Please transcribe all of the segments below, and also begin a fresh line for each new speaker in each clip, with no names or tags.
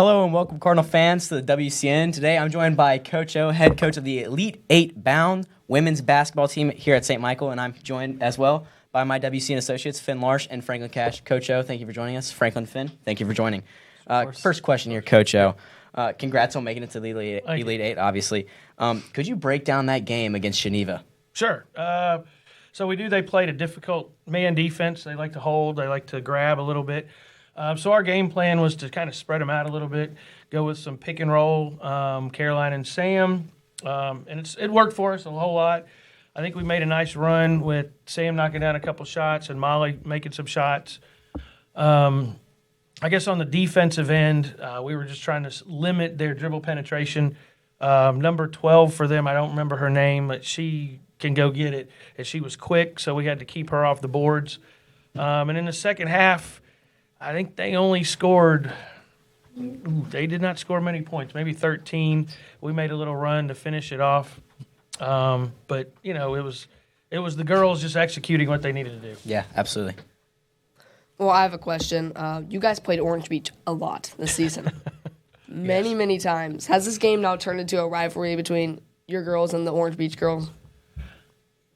Hello and welcome, Cardinal fans, to the WCN. Today I'm joined by Coach O, head coach of the Elite 8 Bound women's basketball team here at St. Michael, and I'm joined as well by my WCN associates, Finn Larsh and Franklin Cash. Coach O, thank you for joining us. Franklin, Finn, thank you for joining. First question here, Coach O. Congrats on making it to the Elite 8, obviously. Could you break down that game against Geneva?
Sure. They played a difficult man defense. They like to hold. They like to grab a little bit. So our game plan was to kind of spread them out a little bit, go with some pick and roll, Caroline and Sam, and it worked for us a whole lot. I think we made a nice run with Sam knocking down a couple shots and Molly making some shots. I guess on the defensive end, we were just trying to limit their dribble penetration. Number 12 for them, I don't remember her name, but she can go get it, and she was quick, so we had to keep her off the boards. And in the second half, I think they only scored they did not score many points, maybe 13. We made a little run to finish it off. But, you know, it was the girls just executing what they needed to do.
Yeah, absolutely.
Well, I have a question. You guys played Orange Beach a lot this season. Many times. Has this game now turned into a rivalry between your girls and the Orange Beach girls?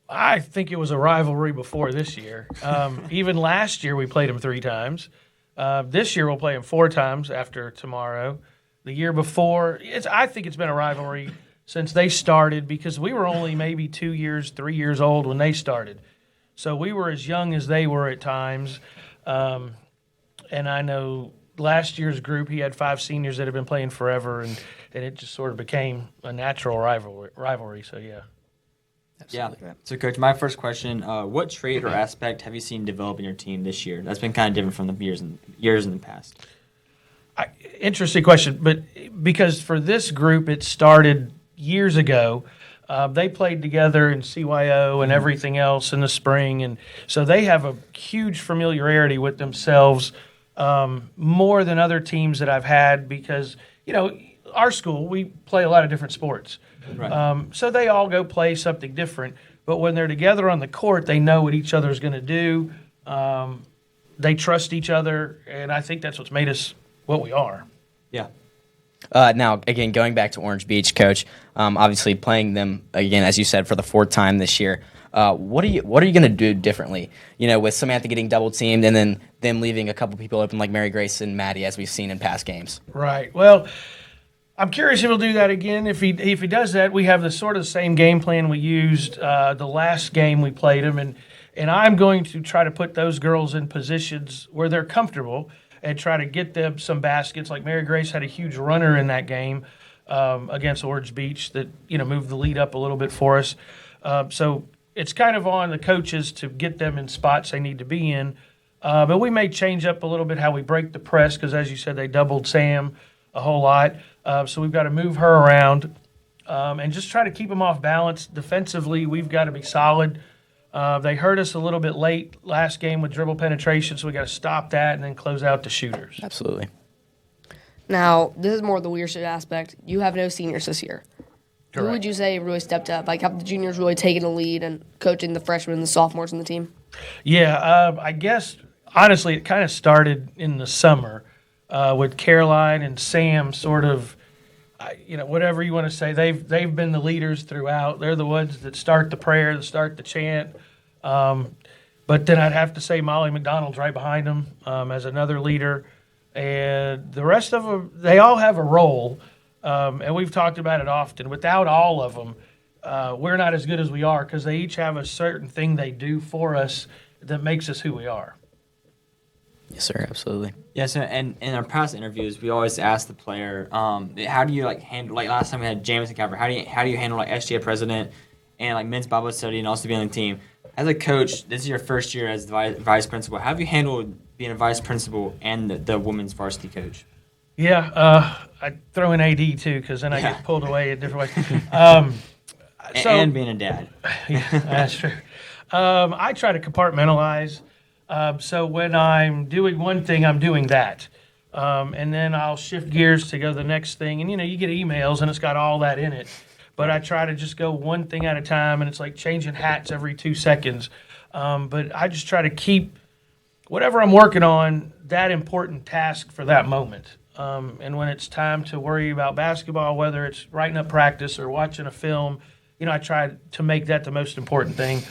I think it was a rivalry before this year. Even last year we played them 3 times. This year we'll play them 4 times after tomorrow. The year before, I think it's been a rivalry since they started because we were only maybe 2 years, 3 years old when they started. So we were as young as they were at times. And I know last year's group, he had 5 seniors that have been playing forever, and it just sort of became a natural rivalry. So, yeah.
Absolutely. Yeah. So, Coach, my first question, what trait or aspect have you seen develop in your team this year? That's been kind of different from the years in the past.
Interesting question, but because for this group, it started years ago. They played together in CYO and everything else in the spring, and so they have a huge familiarity with themselves, more than other teams that I've had because, you know, our school, we play a lot of different sports. Right. So they all go play something different. But when they're together on the court, they know what each other's going to do. They trust each other, and I think that's what's made us what we are.
Yeah.
Now, again, going back to Orange Beach, Coach, obviously playing them, again, as you said, for the 4th time this year, what are you going to do differently? You know, with Samantha getting double-teamed and then them leaving a couple people open like Mary Grace and Maddie, as we've seen in past games.
Right. Well, I'm curious if he'll do that again. If he does that, we have the sort of the same game plan we used the last game we played him, and I'm going to try to put those girls in positions where they're comfortable and try to get them some baskets. Like Mary Grace had a huge runner in that game against Orange Beach that, you know, moved the lead up a little bit for us. So it's kind of on the coaches to get them in spots they need to be in. But we may change up a little bit how we break the press because, as you said, they doubled Sam a whole lot. So we've got to move her around and just try to keep them off balance. Defensively, we've got to be solid. They hurt us a little bit late last game with dribble penetration, so we got to stop that and then close out the shooters.
Absolutely.
Now, this is more the leadership aspect. You have no seniors this year.
Correct.
Who would you say really stepped up? Like, have the juniors really taken the lead and coaching the freshmen and the sophomores in the team?
Yeah, I guess, honestly, it kind of started in the summer with Caroline and Sam sort of, you know, whatever you want to say. They've been the leaders throughout. They're the ones that start the prayer, that start the chant. But then I'd have to say Molly McDonald's right behind them as another leader. And the rest of them, they all have a role. And we've talked about it often. Without all of them, we're not as good as we are because they each have a certain thing they do for us that makes us who we are.
Yes, sir, absolutely.
Yeah, so and in our past interviews, we always ask the player, how do you handle, last time we had Jamison Calvert, how do you handle SGA president and men's Bible study and also being on the team? As a coach, this is your first year as the vice principal. How have you handled being a vice principal and the women's varsity coach?
Yeah, I throw in AD too because then I get pulled away in different ways.
And being a dad.
Yeah, that's true. I try to compartmentalize. So when I'm doing one thing, I'm doing that. And then I'll shift gears to go to the next thing. And, you know, you get emails and it's got all that in it. But I try to just go one thing at a time, and it's like changing hats every 2 seconds. But I just try to keep whatever I'm working on, that important task for that moment. And when it's time to worry about basketball, whether it's writing up practice or watching a film, I try to make that the most important thing,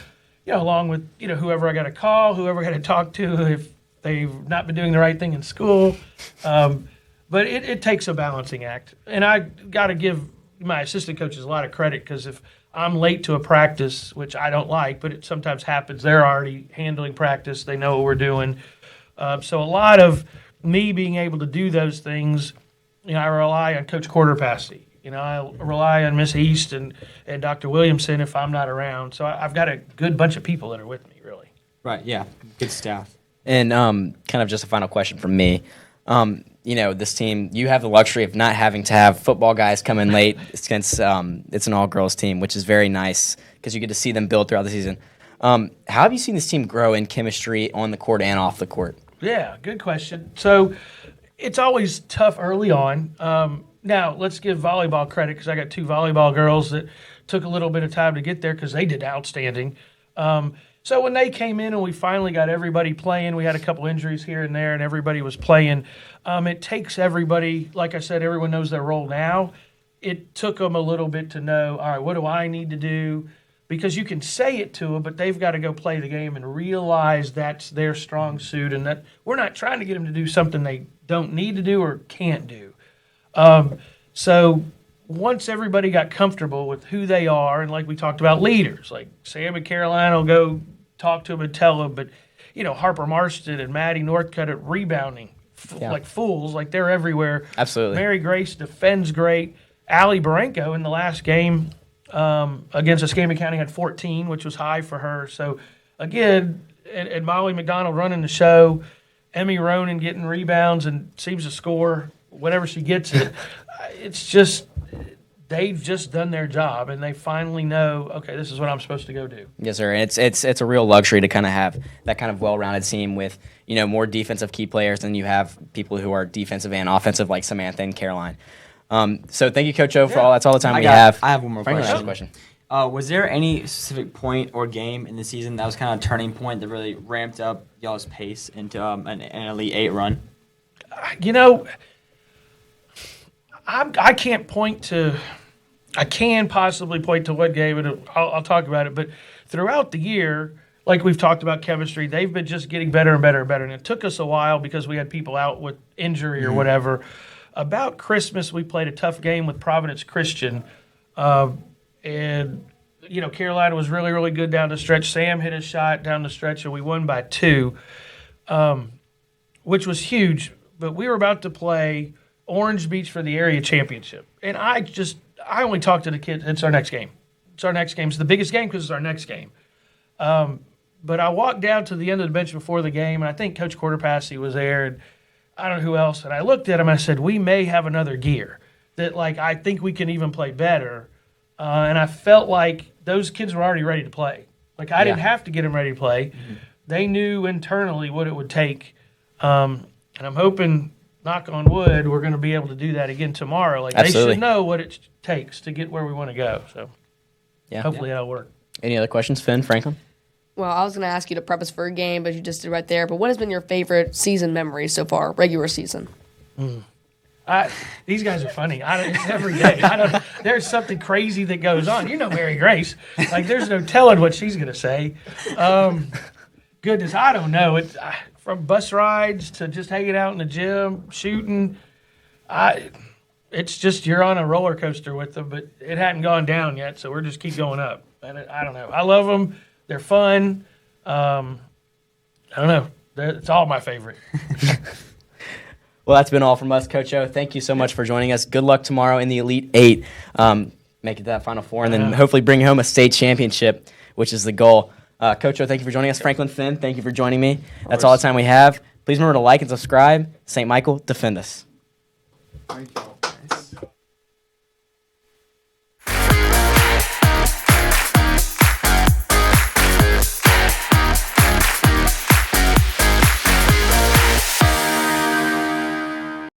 along with, whoever I got to call, whoever I got to talk to if they've not been doing the right thing in school. But it takes a balancing act. And I got to give my assistant coaches a lot of credit because if I'm late to a practice, which I don't like, but it sometimes happens, they're already handling practice. They know what we're doing. So a lot of me being able to do those things, I rely on Coach Quarterpassy. I rely on Miss East and Dr. Williamson if I'm not around. So I've got a good bunch of people that are with me, really.
Right, yeah. Good staff.
And kind of just a final question from me. This team, you have the luxury of not having to have football guys come in late since it's an all-girls team, which is very nice because you get to see them build throughout the season. How have you seen this team grow in chemistry on the court and off the court?
Yeah, good question. So it's always tough early on. Now, let's give volleyball credit because I got 2 volleyball girls that took a little bit of time to get there because they did outstanding. So when they came in and we finally got everybody playing, we had a couple injuries here and there and everybody was playing. It takes everybody, like I said, everyone knows their role now. It took them a little bit to know, all right, what do I need to do? Because you can say it to them, but they've got to go play the game and realize that's their strong suit and that we're not trying to get them to do something they don't need to do or can't do. So once everybody got comfortable with who they are, and like we talked about leaders, like Sam and Caroline will go talk to them and tell them, but, Harper Marston and Maddie Northcutt at rebounding, like fools, like they're everywhere.
Absolutely.
Mary Grace defends great. Allie Barenko in the last game against Escambia County had 14, which was high for her. So, again, and Molly McDonald running the show, Emmy Ronan getting rebounds and seems to score whenever she gets it. It's just they've just done their job, and they finally know, okay, this is what I'm supposed to go do.
Yes, sir. And it's a real luxury to kind of have that kind of well-rounded team with, more defensive key players than you have people who are defensive and offensive like Samantha and Caroline. So thank you, Coach O, for all. That's all the time we have.
I have one more
Franklin has a
question.
question.
Was there any specific point or game in the season that was kind of a turning point that really ramped up y'all's pace into an Elite 8 run?
I can't point to – I can possibly point to what game, and I'll talk about it. But throughout the year, like we've talked about chemistry, they've been just getting better and better and better. And it took us a while because we had people out with injury or whatever. About Christmas, we played a tough game with Providence Christian. And, Carolina was really, really good down the stretch. Sam hit a shot down the stretch, and we won by 2, which was huge. But we were about to play – Orange Beach for the area championship. And I only talked to the kids, it's our next game. It's our next game. It's the biggest game because it's our next game. But I walked down to the end of the bench before the game, and I think Coach Quarterpassy was there, and I don't know who else. And I looked at him and I said, we may have another gear that, I think we can even play better. And I felt like those kids were already ready to play. I didn't have to get them ready to play. Mm-hmm. They knew internally what it would take. And I'm hoping – knock on wood, we're going to be able to do that again tomorrow. They should know what it takes to get where we want to go. So, hopefully that'll work.
Any other questions, Finn, Franklin?
Well, I was going to ask you to prep us for a game, but you just did right there. But what has been your favorite season memory so far, regular season?
These guys are funny. Every day. There's something crazy that goes on. Mary Grace. There's no telling what she's going to say. Goodness, I don't know. From bus rides to just hanging out in the gym, shooting, it's just you're on a roller coaster with them, but it hadn't gone down yet, so we're just keep going up. And I don't know. I love them. They're fun. I don't know. It's all my favorite.
Well, that's been all from us, Coach O. Thank you so much for joining us. Good luck tomorrow in the Elite 8. Make it to that Final Four, and then hopefully bring home a state championship, which is the goal. Coach O, thank you for joining us. Franklin, Finn, thank you for joining me. That's all the time we have. Please remember to like and subscribe. St. Michael, defend us.
Thank you.